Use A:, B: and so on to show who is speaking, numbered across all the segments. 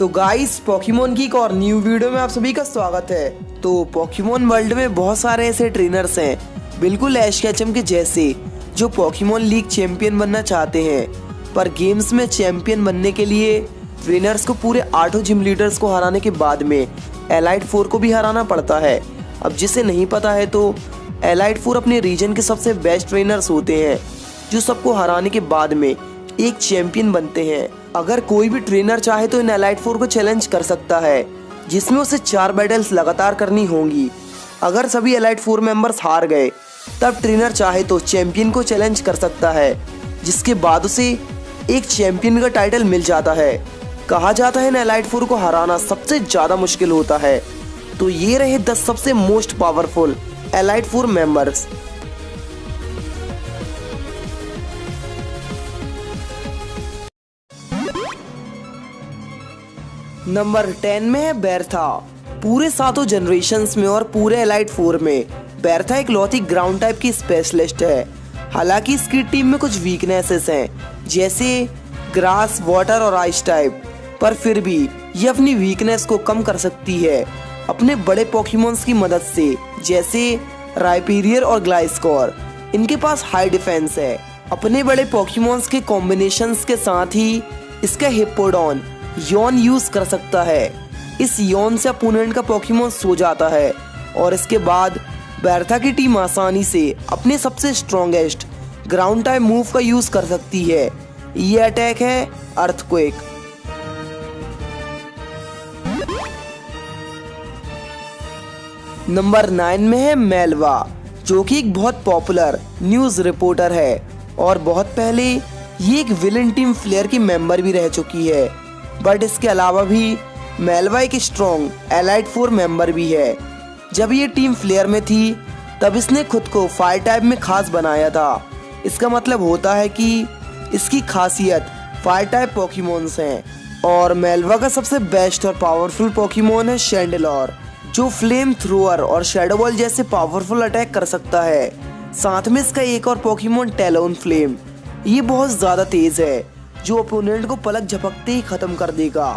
A: तो guys, Pokemon की एक और न्यू वीडियो में आप सभी का स्वागत है। तो पोकेमोन वर्ल्ड में बहुत सारे ऐसे ट्रेनर्स हैं, बिल्कुल ऐश केचम के जैसे, जो पोकेमोन लीग चैंपियन बनना चाहते हैं। पर गेम्स में चैंपियन बनने के लिए ट्रेनर्स को पूरे 8 जिम लीडर्स को हराने के बाद में एलाइट 4 को भी हराना पड़ता है। अब जिसे नहीं पता है तो एलाइट 4 अपने रीजन के सबसे बेस्ट ट्रेनर्स होते हैं, जो सबको हराने के बाद में एक चैंपियन बनते हैं। अगर कोई भी ट्रेनर चाहे तो इन एलाइट 4 को चैलेंज कर सकता है, जिसमें उसे 4 बैटल्स लगातार करनी होंगी। अगर सभी एलाइट 4 मेंबर्स हार गए तब ट्रेनर चाहे तो चैंपियन को चैलेंज कर सकता है, जिसके बाद उसे एक चैंपियन का टाइटल मिल जाता है। कहा जाता है इन एलाइट 4 को हराना सबसे ज्यादा मुश्किल होता है। तो ये रहे 10 सबसे most powerful elite 4 members. Number 10 में है बेरथा। पूरे 7 जनरेशन्स में और पूरे एलाइट 4 में बेरथा एक लौती ग्राउंड टाइप की स्पेशलिस्ट है। हालांकि इसकी टीम में कुछ वीकनेसेस हैं, जैसे ग्रास, वाटर और आइस टाइप, पर फिर भी ये अपनी वीकनेस को कम कर सकती है अपने बड़े पोकेमॉन्स की मदद से, जैसे राइपीरियर और ग्लाइस्कोर। इनके पास हाई डिफेंस है। अपने बड़े पोकेमॉन्स के कॉम्बिनेशंस के साथ ही इसका हिप्पोडॉन यॉन यूज कर सकता है। इस यॉन से अपोनेंट का पोकेमॉन सो जाता है और इसके बाद बेरथा की टीम आसानी से अपने सबसे स्ट्रॉन्गेस्ट ग्राउंड टाइप मूव का यूज कर सकती है। ये अटैक है अर्थक्वेक। नंबर 9 में है मेलवा, जो कि एक बहुत पॉपुलर न्यूज रिपोर्टर है और बहुत पहले ये एक विलन टीम फ्लेयर की मेंबर भी रह चुकी है। बट इसके अलावा भी मेलवा एक स्ट्रॉन्ग एलाइट 4 मेंबर भी है। जब ये टीम फ्लेयर में थी तब इसने खुद को फायर टाइप में खास बनाया था। इसका मतलब होता है कि इसकी खासियत फायर टाइप पोकेमॉन्स हैं। और मेलवा का सबसे बेस्ट और पावरफुल पोकेमॉन है शैंडलॉर, जो फ्लेम थ्रोअर और शैडो बॉल जैसे पावरफुल अटैक कर सकता है। साथ में इसका एक और पोकेमॉन टेलोन फ्लेम, ये बहुत ज्यादा तेज है, जो ओपोनेंट को पलक झपकते ही खत्म कर देगा।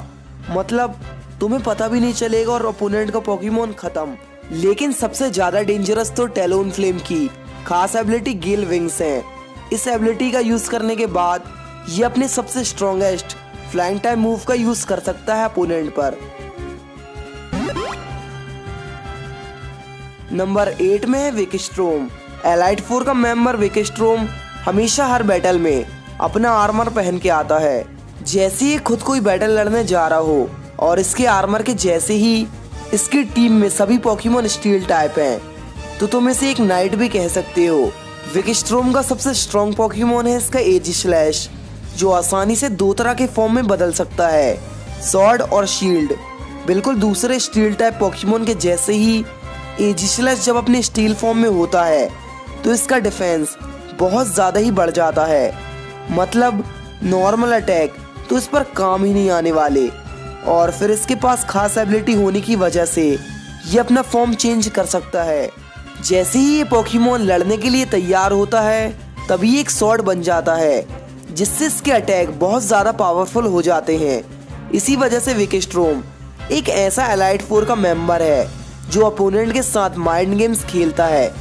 A: मतलब तुम्हें पता भी नहीं चलेगा और ओपोनेंट का पोकेमॉन खत्म। लेकिन सबसे ज्यादा डेंजरस तो टेलोन फ्लेम की खास एबिलिटी गील विंग्स है। इस एबिलिटी का यूज करने के बाद ये अपने सबसे स्ट्रॉन्गेस्ट फ्लाइंग टाइप मूव का यूज कर सकता है अपोनेंट पर। नंबर 8 में है विकस्ट्रोम। एलाइट 4 का मेंबर विकस्ट्रोम हमेशा हर बैटल में अपना आर्मर पहन के आता है। जैसे ही खुद कोई बैटल लड़ने जा रहा हो और इसके आर्मर के जैसे ही इसकी टीम में सभी पोकेमॉन स्टील टाइप हैं, तो तुम इसे एक नाइट भी कह सकते हो। विकस्ट्रोम का सबसे स्ट्रॉन्ग पोकेमॉन है इसका एज स्लैश, जो आसानी से 2 तरह के फॉर्म में बदल सकता है, स्वॉर्ड और शील्ड। बिल्कुल दूसरे स्टील टाइप पोकेमॉन के जैसे ही एज स्लैश जब अपने स्टील फॉर्म में होता है तो इसका डिफेंस बहुत ज्यादा ही बढ़ जाता है। मतलब नॉर्मल अटैक तो इस पर काम ही नहीं आने वाले। और फिर इसके पास खास एबिलिटी होने की वजह से ये अपना फॉर्म चेंज कर सकता है। जैसे ही ये पोकेमॉन लड़ने के लिए तैयार होता है तभी एक स्वॉर्ड बन जाता है, जिससे इसके अटैक बहुत ज्यादा पावरफुल हो जाते हैं। इसी वजह से विकस्ट्रोम एक ऐसा एलाइट 4 का मेंबर है जो अपोनेंट के साथ माइंड गेम्स खेलता है,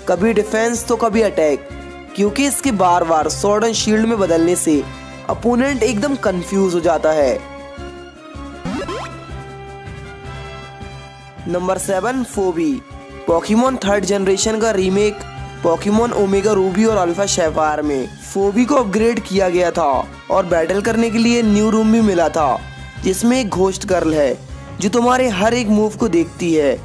A: कभी डिफेंस तो कभी अटैक, क्योंकि इसके बार बार स्वॉर्ड एंड शील्ड में बदलने से अपोनेंट एकदम कंफ्यूज हो जाता है। Number 7 Phoebe. Pokemon 3rd generation का रीमेक पोकेमॉन ओमेगा रूबी और अल्फा सैफायर में फोबी को अपग्रेड किया गया था और बैटल करने के लिए न्यू रूम भी मिला था, जिसमें एक घोस्ट गर्ल है जो तुम्हारे हर एक मूव को देखती है।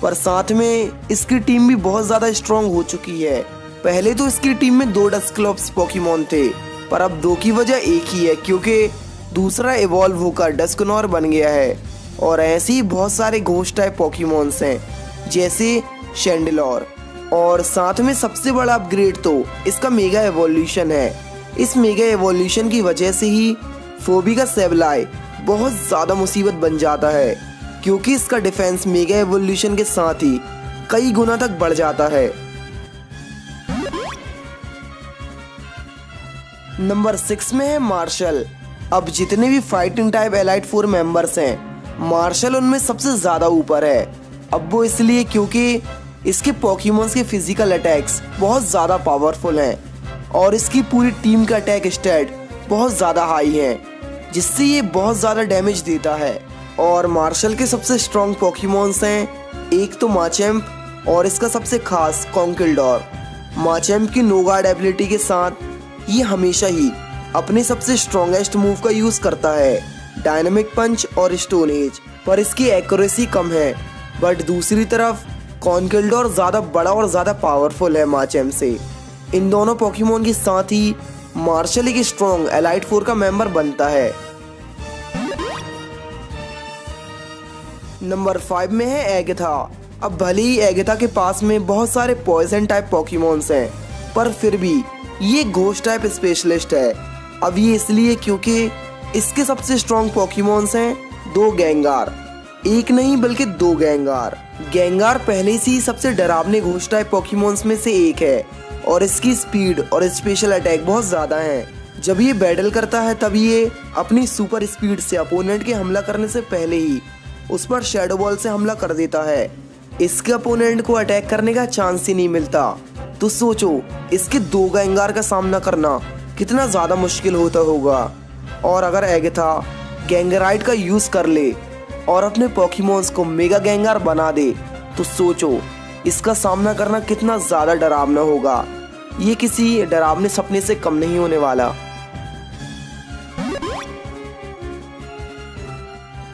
A: पर साथ में इसकी टीम भी बहुत ज्यादा स्ट्रॉन्ग हो चुकी है। पहले तो इसकी टीम में 2 डस्क्लोप्स पोकेमॉन थे, पर अब 2 की वजह एक ही है, क्योंकि दूसरा इवॉल्व होकर डस्कनॉर बन गया है। और ऐसे ही बहुत सारे घोस्ट टाइप पोकेमॉन्स हैं, जैसे शैंडलॉर। और साथ में सबसे बड़ा अपग्रेड तो इसका मेगा एवोल्यूशन है। इस मेगा एवोल्यूशन की वजह से ही फोबी का सेबलाई बहुत ज्यादा मुसीबत बन जाता है, क्योंकि इसका डिफेंस मेगा एवोल्यूशन के साथ ही कई गुना तक बढ़ जाता है। नंबर 6 में है मार्शल। अब जितने भी फाइटिंग टाइप एलाइट 4 मेंबर्स हैं, मार्शल उनमें सबसे ज़्यादा ऊपर है। अब वो इसलिए क्योंकि इसके पोकेमॉन्स के फिजिकल अटैक्स बहुत ज़्यादा पावरफुल हैं और इसकी पूरी टीम का अटैक स्टैट बहुत ज़्यादा हाई है, जिससे ये बहुत ज़्यादा डैमेज देता है। और मार्शल के सबसे स्ट्रॉन्ग पोकेमॉन्स हैं, एक तो माचैम्प और इसका सबसे खास कॉन्किलडोर। माचैम्प की नो गार्ड एबिलिटी के साथ ये हमेशा ही अपने सबसे स्ट्रॉन्गेस्ट मूव का यूज़ करता है, डायनामिक पंच और स्टोन एज, पर इसकी एक्यूरेसी कम है। बट दूसरी तरफ कॉन्किलडोर ज़्यादा बड़ा और ज़्यादा पावरफुल है माचैम्प से। इन दोनों पोकेमॉन के साथ ही मार्शल एक स्ट्रॉन्ग एलाइट 4 का मेंबर बनता है। नंबर 5 में है एगेथा। अब भले ही एगेथा के पास में बहुत सारे पॉइजन टाइप पोकेमॉन्स हैं, पर फिर भी ये घोस्ट टाइप स्पेशलिस्ट है। अब ये इसलिए क्योंकि इसके सबसे स्ट्रॉन्ग पोकेमॉन्स हैं 2 गेंगार, एक नहीं बल्कि 2 गेंगार। गेंगार पहले से ही सबसे डरावने घोस्ट टाइप पोकेमॉन्स में से एक है और इसकी स्पीड और स्पेशल अटैक बहुत ज़्यादा है। जब ये बैटल करता है तब ये अपनी सुपर स्पीड से अपोनेंट के हमला करने से पहले ही उस पर शैडो बॉल से हमला कर देता है। इसके अपोनेंट को अटैक करने का चांस ही नहीं मिलता। तो सोचो इसके 2 गेंगार का सामना करना कितना ज़्यादा मुश्किल होता होगा। और अगर एगेथा गेंगराइट का यूज़ कर ले और अपने पोकेमॉन्स को मेगा गेंगार बना दे, तो सोचो इसका सामना करना कितना ज़्यादा डरावना होगा। ये किसी डरावने सपने से कम नहीं होने वाला।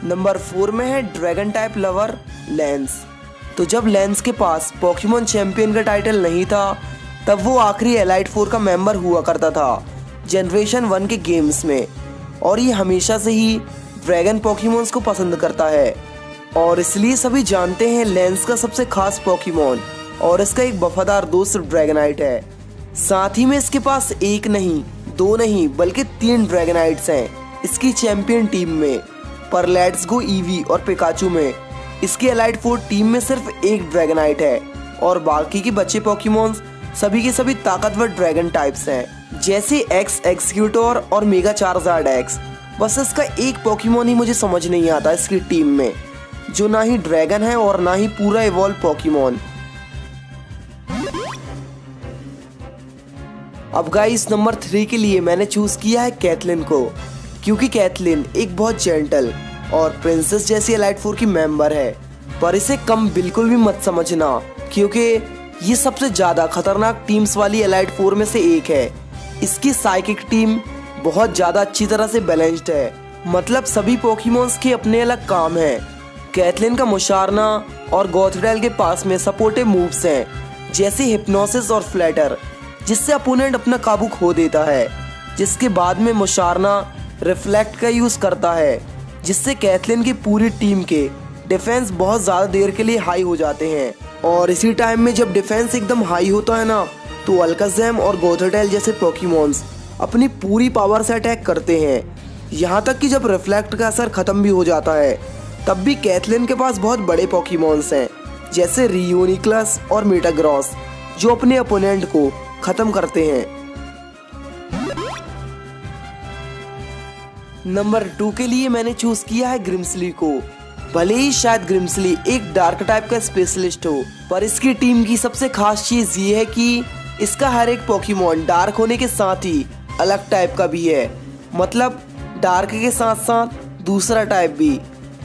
A: नंबर 4 में है ड्रैगन टाइप लवर लेंस। तो जब लेंस के पास पोकेमॉन चैंपियन का टाइटल नहीं था, तब वो आखिरी एलाइट 4 का मेंबर हुआ करता था जनरेशन 1 के गेम्स में, और ये हमेशा से ही ड्रैगन पोकेमॉन्स को पसंद करता है। और इसलिए सभी जानते हैं लेंस का सबसे खास पोकेमॉन और इसका एक वफादार दोस्त ड्रैगनाइट है। साथ ही में इसके पास एक नहीं, 2 नहीं बल्कि 3 ड्रैगनाइट्स हैं इसकी चैंपियन टीम में। पर लेट्स गो ईवी और पिकाचू में इसकी एलाइट 4 टीम में सिर्फ एक ड्रैगनाइट है और बाकी के बच्चे पोकेमॉन्स सभी के सभी ताकतवर ड्रैगन टाइप्स हैं, जैसे एक्स एक्सक्यूटोर और मेगा चार्जार्ड एक्स। बस इसका एक पोकेमॉन ही मुझे समझ नहीं आता इसकी टीम में, जो ना ही ड्रैगन है और ना ही पूरा इवॉल्व पोकेमॉन। अब गाइस नंबर 3 के लिए मैंने चूज किया है कैथलिन को, क्योंकि कैथलिन एक बहुत जेंटल और प्रिंसेस जैसी एलाइट 4 की मेंबर है। पर इसे कम बिल्कुल भी मत समझना, क्योंकि ये सबसे ज़्यादा खतरनाक टीम्स वाली एलाइट 4 में से एक है। इसकी साइकिक टीम बहुत ज़्यादा अच्छी तरह से बैलेंस्ड है, मतलब सभी पोकेमॉन्स के अपने अलग काम हैं। कैथलिन का मुशारना और गोथडेल के पास में सपोर्टिव मूव्स हैं, जैसे हिप्नोसिस और फ्लैटर, जिससे अपोनेंट अपना काबू खो देता है। जिसके बाद में मुशारना रिफ्लेक्ट का यूज़ करता है, जिससे कैथलिन की पूरी टीम के डिफेंस बहुत ज़्यादा देर के लिए हाई हो जाते हैं। और इसी टाइम में जब डिफेंस एकदम हाई होता है ना, तो अल्काज़म और गोथडेल जैसे पोकेमॉन्स अपनी पूरी पावर से अटैक करते हैं। यहाँ तक कि जब रिफ्लेक्ट का असर ख़त्म भी हो जाता है, तब भी कैथलिन के पास बहुत बड़े पोकेमॉन्स हैं, जैसे रियोनिक्लस और मेटाग्रॉस, जो अपने अपोनेंट को ख़त्म करते हैं। नंबर 2 के लिए मैंने चूज किया है ग्रिम्सली को। भले ही शायद ग्रिम्सली एक डार्क टाइप का स्पेशलिस्ट हो, पर इसकी टीम की सबसे खास चीज ये है कि इसका हर एक पोकेमॉन डार्क होने के साथ ही अलग टाइप का भी है, मतलब डार्क के साथ साथ दूसरा टाइप भी।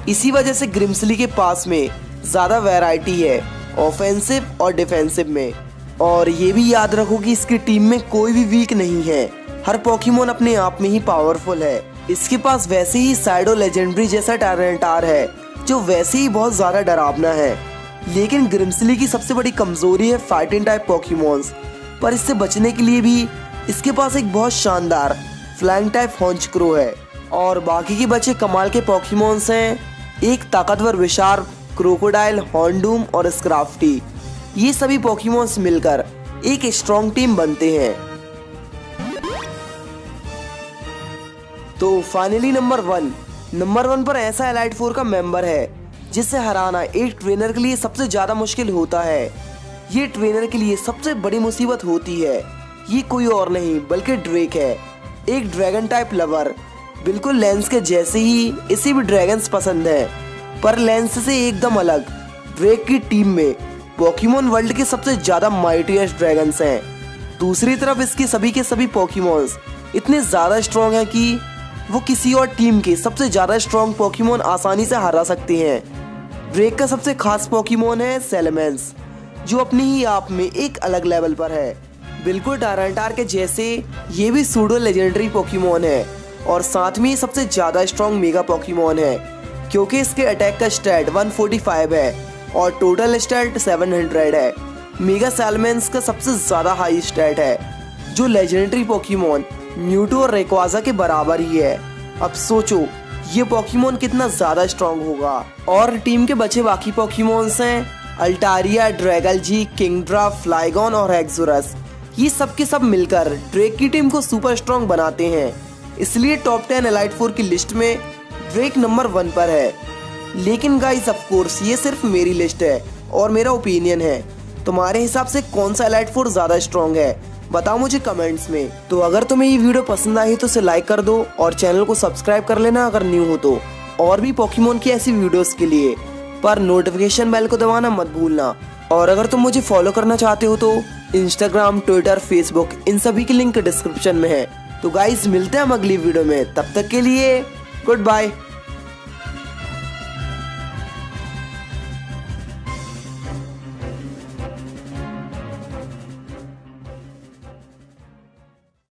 A: इसी वजह से ग्रिम्सली के पास में ज़्यादा वैरायटी है ऑफेंसिव और डिफेंसिव में। और ये भी याद रखो कि इसकी टीम में कोई भी वीक नहीं है, हर पोकेमॉन अपने आप में ही पावरफुल है। इसके पास वैसे ही साइडो लेजेंडरी जैसा टैरेंटार है, जो वैसे ही बहुत ज़्यादा डरावना है। लेकिन ग्रिम्सली की सबसे बड़ी कमजोरी है फाइटिंग टाइप पोकेमॉन्स, पर इससे बचने के लिए भी इसके पास एक बहुत शानदार फ्लाइंग टाइप हॉन्चक्रो है। और बाकी के बचे कमाल के पोकेमॉन्स हैं, एक ताकतवर विशार्प, क्रोकोडाइल, हॉर्नडूम और स्क्राफ्टी। ये सभी पोकेमॉन्स मिलकर एक स्ट्रॉन्ग टीम बनते हैं। तो फाइनली नंबर 1 पर ऐसा एलाइट 4 का मेंबर है जिसे हराना एक ट्रेनर के लिए सबसे ज्यादा मुश्किल होता है। ये ट्रेनर के लिए सबसे बड़ी मुसीबत होती है। ये कोई और नहीं बल्कि ड्रेक है, एक ड्रैगन टाइप लवर बिल्कुल लेंस के जैसे ही इसे भी ड्रैगन्स पसंद है, पर लेंस से एकदम अलग। ड्रेक की टीम में पोकेमॉन वर्ल्ड के सबसे ज्यादा माइटीएस्ट ड्रैगन्स हैं। दूसरी तरफ इसके सभी के सभी पोकेमॉन्स इतने ज्यादा स्ट्रॉन्ग हैं कि वो किसी और टीम के सबसे ज्यादा स्ट्रॉन्ग पोकेमॉन आसानी से हरा सकते हैं। ड्रेक का सबसे खास पोकेमॉन है सेलेमेंस, जो अपने ही आप में एक अलग लेवल पर है। बिल्कुल टारंटार के जैसे ये भी सूडो लेजेंडरी पोकेमॉन है और साथ में सबसे ज्यादा स्ट्रॉन्ग मेगा पोकेमॉन है, क्योंकि इसके अटैक का स्टैट 145 है और टोटल स्टैट 700 है। मेगा सेलेमेंस का सबसे ज्यादा हाई स्टैट है, जो लेजेंडरी पोकेमॉन म्यूटो और रेक्वाजा के बराबर ही है। अब सोचो ये पोकेमॉन कितना ज्यादा स्ट्रॉन्ग होगा। और टीम के बचे बाकी पोकेमॉन्स हैं अल्टारिया, ड्रैगलजी, किंगड्रा, फ्लाइगॉन और एक्सोरस। ये सब के सब मिलकर ड्रेक की टीम को सुपर स्ट्रॉन्ग बनाते हैं, इसलिए टॉप 10 एलाइट 4 की लिस्ट में ड्रेक नंबर 1 पर है। लेकिन गाइस ऑफ कोर्स ये सिर्फ मेरी लिस्ट है और मेरा ओपिनियन है। तुम्हारे हिसाब से कौन सा एलाइट 4 ज्यादा स्ट्रॉन्ग है, बताओ मुझे कमेंट्स में। तो अगर तुम्हें ये वीडियो पसंद आई तो इसे लाइक कर दो और चैनल को सब्सक्राइब कर लेना अगर न्यू हो तो। और भी पोकेमॉन की ऐसी वीडियोस के लिए पर नोटिफिकेशन बेल को दबाना मत भूलना। और अगर तुम मुझे फॉलो करना चाहते हो तो इंस्टाग्राम, ट्विटर, फेसबुक इन सभी की लिंक डिस्क्रिप्शन में है। तो गाइस मिलते हैं हम अगली वीडियो में, तब तक के लिए गुड बाय।